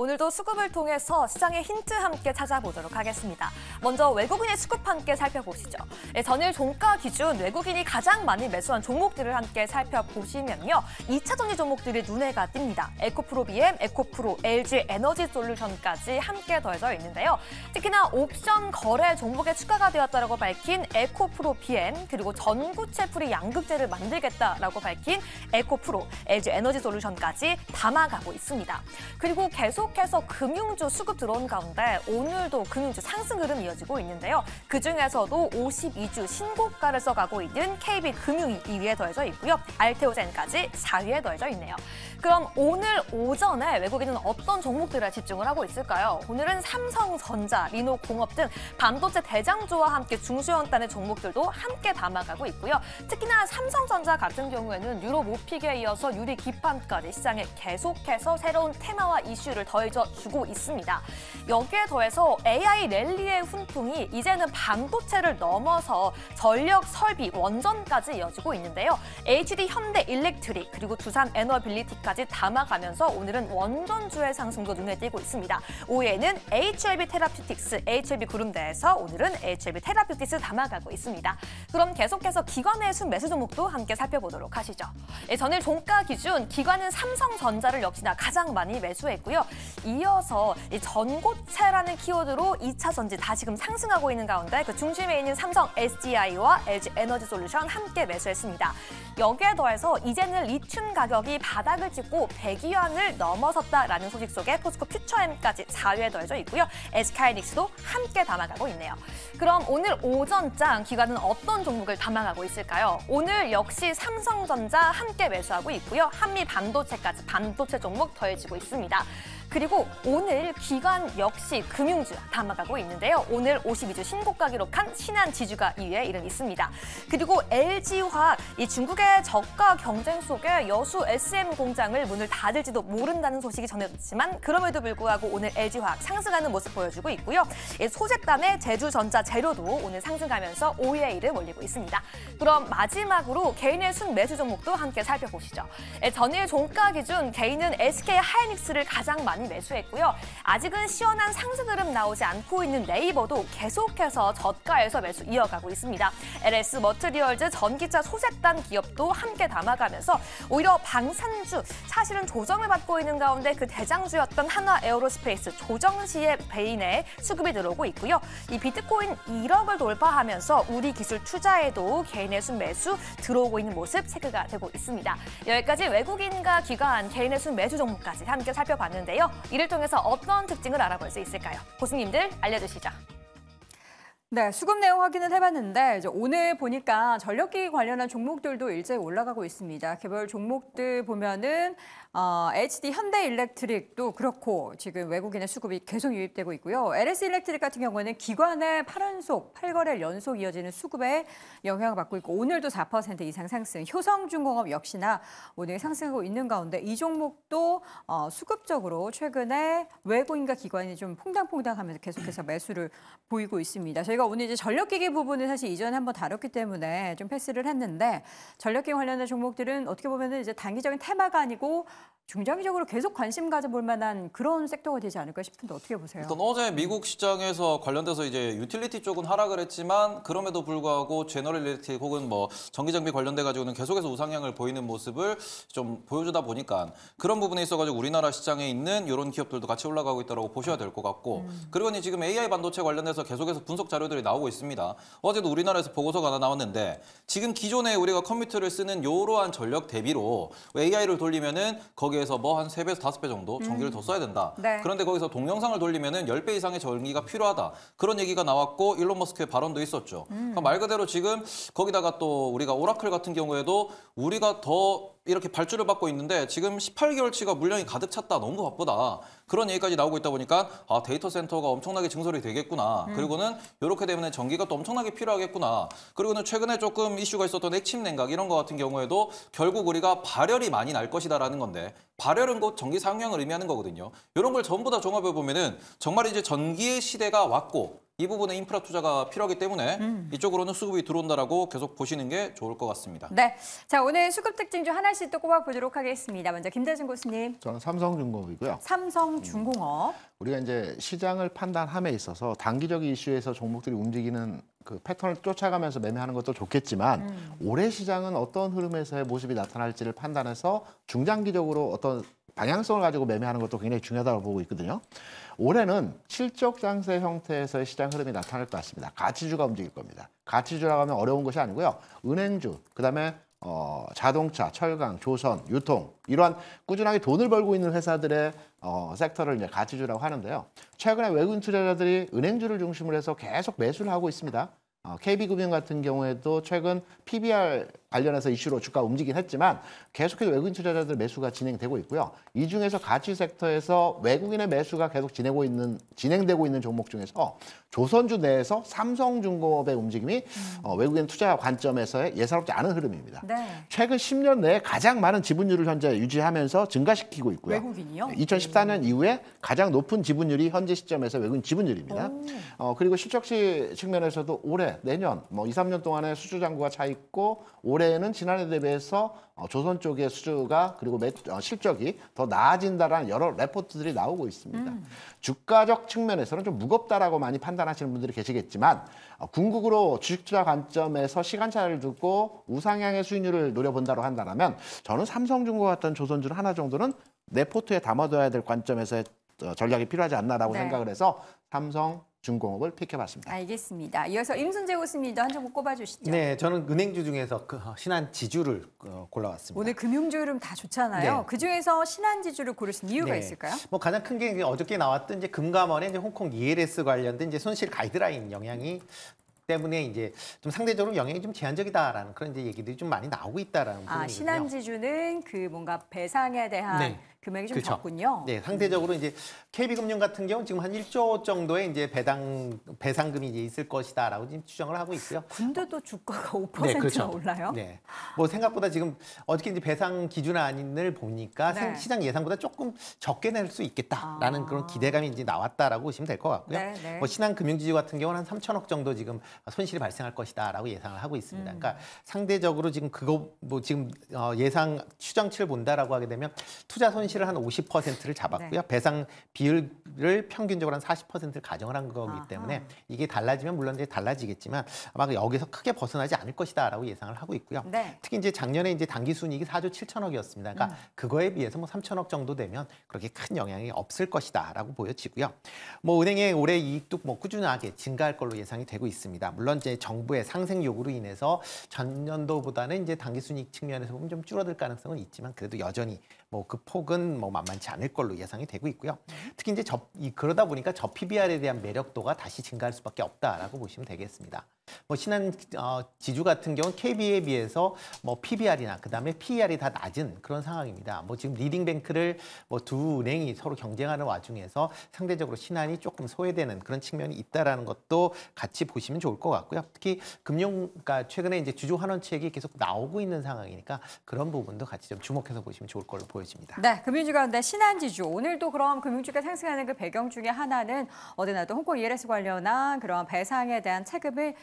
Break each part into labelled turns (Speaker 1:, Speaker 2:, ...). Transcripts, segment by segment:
Speaker 1: 오늘도 수급을 통해서 시장의 힌트 함께 찾아보도록 하겠습니다. 먼저 외국인의 수급 함께 살펴보시죠. 전일 종가 기준 외국인이 가장 많이 매수한 종목들을 함께 살펴보시면요. 2차 전지 종목들이 눈에가 띕니다. 에코프로 BM, 에코프로, LG 에너지 솔루션까지 함께 더해져 있는데요. 특히나 옵션 거래 종목에 추가가 되었다고 밝힌 에코프로 BM, 그리고 전구체 프리 양극재를 만들겠다라고 밝힌 에코프로, LG 에너지 솔루션까지 담아가고 있습니다. 그리고 계속해서 금융주 수급 들어온 가운데 오늘도 금융주 상승 흐름 이어지고 있는데요. 그중에서도 52주 신고가를 써가고 있는 KB금융이 2위에 더해져 있고요. 알테오젠까지 4위에 더해져 있네요. 그럼 오늘 오전에 외국인은 어떤 종목들에 집중을 하고 있을까요? 오늘은 삼성전자, 리노공업 등 반도체 대장주와 함께 중소형단의 종목들도 함께 담아가고 있고요. 특히나 삼성전자 같은 경우에는 유로 모픽에 이어서 유리 기판까지 시장에 계속해서 새로운 테마와 이슈를 더해주고 있습니다. 여기에 더해서 AI 랠리의 훈풍이 이제는 반도체를 넘어서 전력, 설비, 원전까지 이어지고 있는데요. HD 현대 일렉트릭 그리고 두산 에너빌리티까지 담아가면서 오늘은 원전주의 상승도 눈에 띄고 있습니다. 5위에는 HLB 테라퓨틱스, HLB 그룹내에서 오늘은 HLB 테라퓨틱스 담아가고 있습니다. 그럼 계속해서 기관의 순매수 종목도 함께 살펴보도록 하시죠. 전일 종가 기준 기관은 삼성전자를 역시나 가장 많이 매수했고요. 이어서 전고체라는 키워드로 2차 전지 다시금 상승하고 있는 가운데 그 중심에 있는 삼성 SDI와 LG 에너지 솔루션 함께 매수했습니다. 여기에 더해서 이제는 리튬 가격이 바닥을 찍고 100위안을 넘어섰다라는 소식 속에 포스코 퓨처엠까지 4위에 더해져 있고요. SK하이닉스도 함께 담아가고 있네요. 그럼 오늘 오전장 기관은 어떤 종목을 담아가고 있을까요? 오늘 역시 삼성전자 함께 매수하고 있고요. 한미 반도체까지 반도체 종목 더해지고 있습니다. 그리고 오늘 기관 역시 금융주 담아가고 있는데요. 오늘 52주 신고가 기록한 신한지주가 2위에 이름 있습니다. 그리고 LG화학, 이 중국의 저가 경쟁 속에 여수 SM 공장을 문을 닫을지도 모른다는 소식이 전해졌지만 그럼에도 불구하고 오늘 LG화학 상승하는 모습 보여주고 있고요. 소재단의 제주전자 재료도 오늘 상승하면서 5위에 이름 올리고 있습니다. 그럼 마지막으로 개인의 순매수 종목도 함께 살펴보시죠. 전일 종가 기준 개인은 SK하이닉스를 가장 많이 매수했고요. 아직은 시원한 상승 흐름 나오지 않고 있는 네이버도 계속해서 저가에서 매수 이어가고 있습니다. LS 머트리얼즈 전기차 소재단 기업도 함께 담아가면서 오히려 방산주, 사실은 조정을 받고 있는 가운데 그 대장주였던 한화 에어로스페이스 조정 시에 베인에 수급이 들어오고 있고요. 이 비트코인 1억을 돌파하면서 우리 기술 투자에도 개인의 순매수 들어오고 있는 모습 체크가 되고 있습니다. 여기까지 외국인과 기관, 개인의 순매수 종목까지 함께 살펴봤는데요. 이를 통해서 어떤 특징을 알아볼 수 있을까요? 고수님들 알려주시죠.
Speaker 2: 네, 수급 내용 확인을 해봤는데 오늘 보니까 전력기기 관련한 종목들도 일제히 올라가고 있습니다. 개별 종목들 보면은 HD 현대일렉트릭도 그렇고 지금 외국인의 수급이 계속 유입되고 있고요. LS일렉트릭 같은 경우에는 기관의 8연속, 8거래 연속 이어지는 수급에 영향을 받고 있고 오늘도 4% 이상 상승. 효성중공업 역시나 오늘 상승하고 있는 가운데 이 종목도 수급적으로 최근에 외국인과 기관이 좀 퐁당퐁당하면서 계속해서 매수를 보이고 있습니다. 저희가 오늘 이제 전력기기 부분을 사실 이전에 한번 다뤘기 때문에 좀 패스를 했는데 전력기기 관련된 종목들은 어떻게 보면은 이제 단기적인 테마가 아니고 중장기적으로 계속 관심 가져볼 만한 그런 섹터가 되지 않을까 싶은데 어떻게 보세요?
Speaker 3: 일단 어제 미국 시장에서 관련돼서 이제 유틸리티 쪽은 하락을 했지만 그럼에도 불구하고 제너럴 일렉트릭 혹은 뭐 전기 장비 관련돼 가지고는 계속해서 우상향을 보이는 모습을 좀 보여주다 보니까 그런 부분에 있어가지고 우리나라 시장에 있는 이런 기업들도 같이 올라가고 있다고 보셔야 될 것 같고 그리고 지금 AI 반도체 관련해서 계속해서 분석 자료들이 나오고 있습니다. 어제도 우리나라에서 보고서가 하나 나왔는데 지금 기존에 우리가 컴퓨터를 쓰는 이러한 전력 대비로 AI를 돌리면은 거기에서 뭐 한 3배에서 5배 정도 전기를 더 써야 된다.
Speaker 2: 네.
Speaker 3: 그런데 거기서 동영상을 돌리면은 10배 이상의 전기가 필요하다. 그런 얘기가 나왔고 일론 머스크의 발언도 있었죠. 그러니까 말 그대로 지금 거기다가 또 우리가 오라클 같은 경우에도 우리가 더 이렇게 발주를 받고 있는데 지금 18개월치가 물량이 가득 찼다. 너무 바쁘다. 그런 얘기까지 나오고 있다 보니까 데이터 센터가 엄청나게 증설이 되겠구나. 그리고는 이렇게 되면 전기가 또 엄청나게 필요하겠구나. 그리고는 최근에 조금 이슈가 있었던 액침 냉각 이런 거 같은 경우에도 결국 우리가 발열이 많이 날 것이다라는 건데 발열은 곧 전기 사용량을 의미하는 거거든요. 이런 걸 전부 다 종합해 보면은 정말 이제 전기의 시대가 왔고 이 부분에 인프라 투자가 필요하기 때문에 이쪽으로는 수급이 들어온다라고 계속 보시는 게 좋을 것 같습니다.
Speaker 2: 네, 자 오늘 수급 특징 중 하나씩 또 꼽아보도록 하겠습니다. 먼저 김대중 교수님.
Speaker 4: 저는 삼성중공업이고요.
Speaker 2: 삼성중공업.
Speaker 4: 우리가 이제 시장을 판단함에 있어서 단기적인 이슈에서 종목들이 움직이는 그 패턴을 쫓아가면서 매매하는 것도 좋겠지만 올해 시장은 어떤 흐름에서의 모습이 나타날지를 판단해서 중장기적으로 어떤 방향성을 가지고 매매하는 것도 굉장히 중요하다고 보고 있거든요. 올해는 실적 장세 형태에서의 시장 흐름이 나타날 것 같습니다. 가치주가 움직일 겁니다. 가치주라고 하면 어려운 것이 아니고요. 은행주, 그다음에 자동차, 철강, 조선, 유통 이러한 꾸준하게 돈을 벌고 있는 회사들의 섹터를 이제 가치주라고 하는데요. 최근에 외국인 투자자들이 은행주를 중심으로 해서 계속 매수를 하고 있습니다. KB금융 같은 경우에도 최근 PBR 관련해서 이슈로 주가가 움직이긴 했지만 계속해서 외국인 투자자들 매수가 진행되고 있고요. 이 중에서 가치 섹터에서 외국인의 매수가 계속 진행되고 있는 종목 중에서 조선주 내에서 삼성중공업의 움직임이 외국인 투자 관점에서의 예사롭지 않은 흐름입니다.
Speaker 2: 네.
Speaker 4: 최근 10년 내에 가장 많은 지분율을 현재 유지하면서 증가시키고 있고요.
Speaker 2: 외국인이요?
Speaker 4: 2014년 이후에 가장 높은 지분율이 현재 시점에서 외국인 지분율입니다. 그리고 실적시 측면에서도 올해, 내년, 2, 3년 동안의 수주 잔고가 차 있고 올해는 지난해 대비해서 조선 쪽의 수주가 그리고 실적이 더 나아진다라는 여러 레포트들이 나오고 있습니다. 주가적 측면에서는 좀 무겁다라고 많이 판단하시는 분들이 계시겠지만 궁극으로 주식 투자 관점에서 시간차를 두고 우상향의 수익률을 노려본다고 한다면 저는 삼성중공업 같은 조선주는 하나 정도는 내 포트에 담아둬야 될 관점에서의 전략이 필요하지 않나라고
Speaker 2: 네.
Speaker 4: 생각을 해서 삼성중공업을 픽해봤습니다.
Speaker 2: 알겠습니다. 이어서 임순재 교수님도 한 종목 꼽아주시죠.
Speaker 5: 네, 저는 은행주 중에서 신한지주를 골라왔습니다.
Speaker 2: 오늘 금융주 흐름 다 좋잖아요.
Speaker 5: 네.
Speaker 2: 그중에서 신한지주를 고르신 이유가
Speaker 5: 네.
Speaker 2: 있을까요?
Speaker 5: 뭐 가장 큰 게 어저께 나왔던 이제 금감원의 이제 홍콩 ELS 관련된 이제 손실 가이드라인 영향이 때문에 이제 좀 상대적으로 영향이 좀 제한적이다라는 그런 이제 얘기들이 좀 많이 나오고 있다라는 부분이거든요.
Speaker 2: 신한지주는 그 뭔가 배상에 대한
Speaker 5: 네.
Speaker 2: 금액이 좀
Speaker 5: 그렇죠.
Speaker 2: 적군요.
Speaker 5: 네, 상대적으로 이제 KB금융 같은 경우는 지금 한 1조 정도의 이제 배상금이 이제 있을 것이다라고 지금 추정을 하고 있고요.
Speaker 2: 근데도 주가가 5%나
Speaker 5: 네, 그렇죠.
Speaker 2: 올라요?
Speaker 5: 네. 뭐 생각보다 지금 어저께 이제 배상 기준안을 보니까
Speaker 2: 네.
Speaker 5: 시장 예상보다 조금 적게 낼 수 있겠다라는 그런 기대감이 이제 나왔다라고 보시면 될 것 같고요.
Speaker 2: 네, 네.
Speaker 5: 뭐 신한금융지주 같은 경우는 한 3천억 정도 지금 손실이 발생할 것이다라고 예상을 하고 있습니다. 그러니까 상대적으로 지금 그거 뭐 지금 예상 추정치를 본다라고 하게 되면 투자 손실을 한 50%를 잡았고요.
Speaker 2: 네.
Speaker 5: 배상 비율을 평균적으로 한 40%를 가정을 한 거기
Speaker 2: 아하.
Speaker 5: 때문에 이게 달라지면 물론 이제 달라지겠지만 아마 여기서 크게 벗어나지 않을 것이다라고 예상을 하고 있고요.
Speaker 2: 네.
Speaker 5: 특히 이제 작년에 이제 당기 순이익이 4조 7천억이었습니다. 그러니까 그거에 비해서 뭐 3천억 정도 되면 그렇게 큰 영향이 없을 것이다라고 보여지고요. 뭐 은행의 올해 이익도 뭐 꾸준하게 증가할 걸로 예상이 되고 있습니다. 물론 이제 정부의 상생 요구로 인해서 전년도보다는 이제 당기 순이익 측면에서 보면 좀 줄어들 가능성은 있지만 그래도 여전히 뭐 그 폭은 뭐 만만치 않을 걸로 예상이 되고 있고요. 특히 이제 그러다 보니까 저 PBR에 대한 매력도가 다시 증가할 수밖에 없다라고 보시면 되겠습니다. 뭐 신한 지주 같은 경우는 KB에 비해서 뭐 PBR이나 그다음에 PER이 다 낮은 그런 상황입니다. 뭐 지금 리딩뱅크를 뭐 두 은행이 서로 경쟁하는 와중에서 상대적으로 신한이 조금 소외되는 그런 측면이 있다라는 것도 같이 보시면 좋을 것 같고요. 특히 그러니까 최근에 이제 주주 환원책이 계속 나오고 있는 상황이니까 그런 부분도 같이 좀 주목해서 보시면 좋을 걸로 보여집니다.
Speaker 2: 네, 금융주 가운데 신한지주. 오늘도 그럼 금융주가 상승하는 그 배경 중에 하나는 어디나도 홍콩 ELS 관련한 그런 배상에 대한 체급을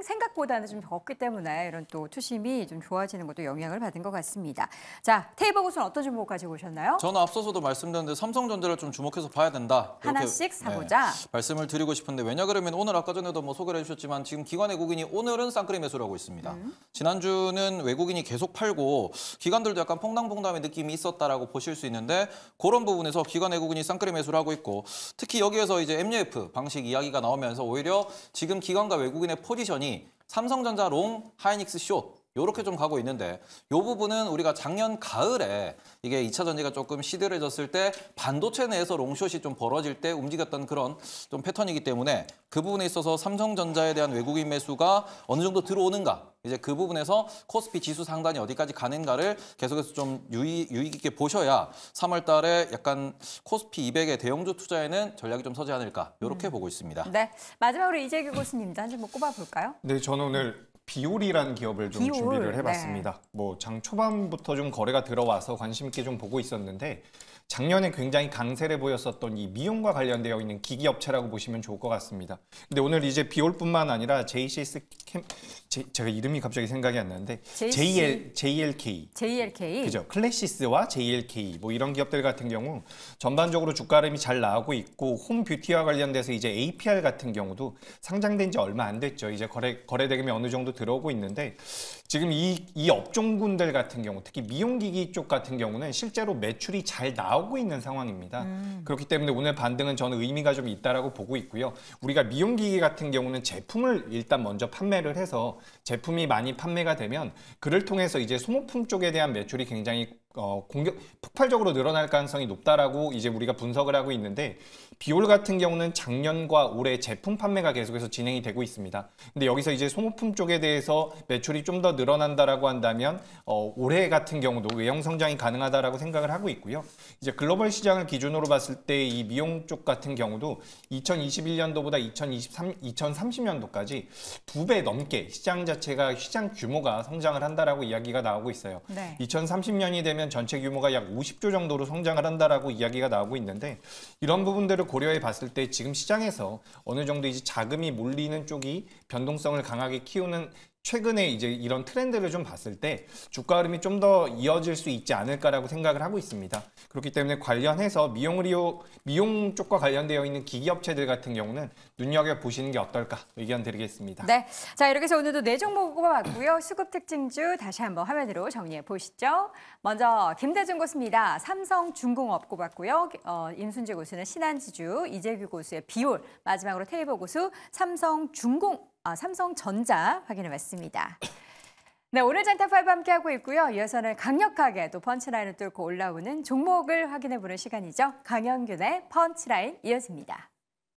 Speaker 2: 생각보다는 좀 적기 때문에 이런 또 투심이 좀 좋아지는 것도 영향을 받은 것 같습니다. 자, 테이블 고수는 어떤 종목 가지고 오셨나요?
Speaker 3: 저는 앞서서도 말씀드렸는데 삼성전자를 좀 주목해서 봐야 된다. 이렇게,
Speaker 2: 하나씩 사보자.
Speaker 3: 말씀을 드리고 싶은데 왜냐 그러면 오늘 아까 전에도 뭐 소개를 해주셨지만 지금 기관 외국인이 오늘은 쌍끌이 매수를 하고 있습니다. 지난주는 외국인이 계속 팔고 기관들도 약간 퐁당퐁당의 느낌이 있었다라고 보실 수 있는데 그런 부분에서 기관 외국인이 쌍끌이 매수를 하고 있고 특히 여기에서 이제 MUF 방식 이야기가 나오면서 오히려 지금 기관과 외국인의 포지션이 삼성전자 롱, 하이닉스 숏 요렇게 좀 가고 있는데 요 부분은 우리가 작년 가을에 이게 2차 전지가 조금 시들해졌을 때 반도체 내에서 롱숏이 좀 벌어질 때 움직였던 그런 좀 패턴이기 때문에 그 부분에 있어서 삼성전자에 대한 외국인 매수가 어느 정도 들어오는가 이제 그 부분에서 코스피 지수 상단이 어디까지 가는가를 계속해서 좀 유의 깊게 보셔야 3월 달에 약간 코스피 200의 대형주 투자에는 전략이 좀 서지 않을까 이렇게 보고 있습니다.
Speaker 2: 네, 마지막으로 이재규 교수님도 한 종목 꼽아볼까요?
Speaker 6: 네, 저는 오늘 비올이라는 기업을 좀
Speaker 2: 비올,
Speaker 6: 준비를 해봤습니다. 뭐 장 초반부터 좀 거래가 들어와서 관심 있게 좀 보고 있었는데 작년에 굉장히 강세를 보였었던 이 미용과 관련되어 있는 기기 업체라고 보시면 좋을 것 같습니다. 근데 오늘 이제 비올뿐만 아니라 JCS 제가 이름이 갑자기 생각이 안 나는데 JLK 그죠? 클래시스와 JLK 뭐 이런 기업들 같은 경우 전반적으로 주가 흐름이 잘 나오고 있고 홈 뷰티와 관련돼서 이제 APR 같은 경우도 상장된 지 얼마 안 됐죠. 이제 거래 대금이 어느 정도 들어오고 있는데 지금 이 업종군들 같은 경우 특히 미용기기 쪽 같은 경우는 실제로 매출이 잘 나오고 있는 상황입니다. 그렇기 때문에 오늘 반등은 저는 의미가 좀 있다라고 보고 있고요. 우리가 미용기기 같은 경우는 제품을 일단 먼저 판매를 해서 제품이 많이 판매가 되면 그를 통해서 이제 소모품 쪽에 대한 매출이 굉장히 폭발적으로 늘어날 가능성이 높다라고 이제 우리가 분석을 하고 있는데 비올 같은 경우는 작년과 올해 제품 판매가 계속해서 진행이 되고 있습니다. 근데 여기서 이제 소모품 쪽에 대해서 매출이 좀 더 늘어난다라고 한다면 올해 같은 경우도 외형 성장이 가능하다라고 생각을 하고 있고요. 이제 글로벌 시장을 기준으로 봤을 때 이 미용 쪽 같은 경우도 2021년도보다 2030년도까지 2배 넘게 시장 자체가 시장 규모가 성장을 한다라고 이야기가 나오고 있어요.
Speaker 2: 네.
Speaker 6: 2030년이 되면 전체 규모가 약 50조 정도로 성장을 한다라고 이야기가 나오고 있는데 이런 부분들을 고려해 봤을 때 지금 시장에서 어느 정도 이제 자금이 몰리는 쪽이 변동성을 강하게 키우는 최근에 이제 이런 트렌드를 좀 봤을 때 주가 흐름이 좀 더 이어질 수 있지 않을까라고 생각을 하고 있습니다. 그렇기 때문에 관련해서 미용 쪽과 관련되어 있는 기기 업체들 같은 경우는 눈여겨보시는 게 어떨까 의견 드리겠습니다.
Speaker 2: 네, 자 이렇게 해서 오늘도 4종목 뽑아봤고요. 수급 특징주 다시 한번 화면으로 정리해 보시죠. 먼저 김대중 고수입니다. 삼성중공업 꼽았고요. 임순재 고수는 신한지주, 이재규 고수의 비올, 마지막으로 테이버 고수 삼성전자 확인해봤습니다. 네, 오늘 잔탑5 함께하고 있고요. 이어서는 강력하게 또 펀치라인을 뚫고 올라오는 종목을 확인해보는 시간이죠. 강영균의 펀치라인 이어집니다.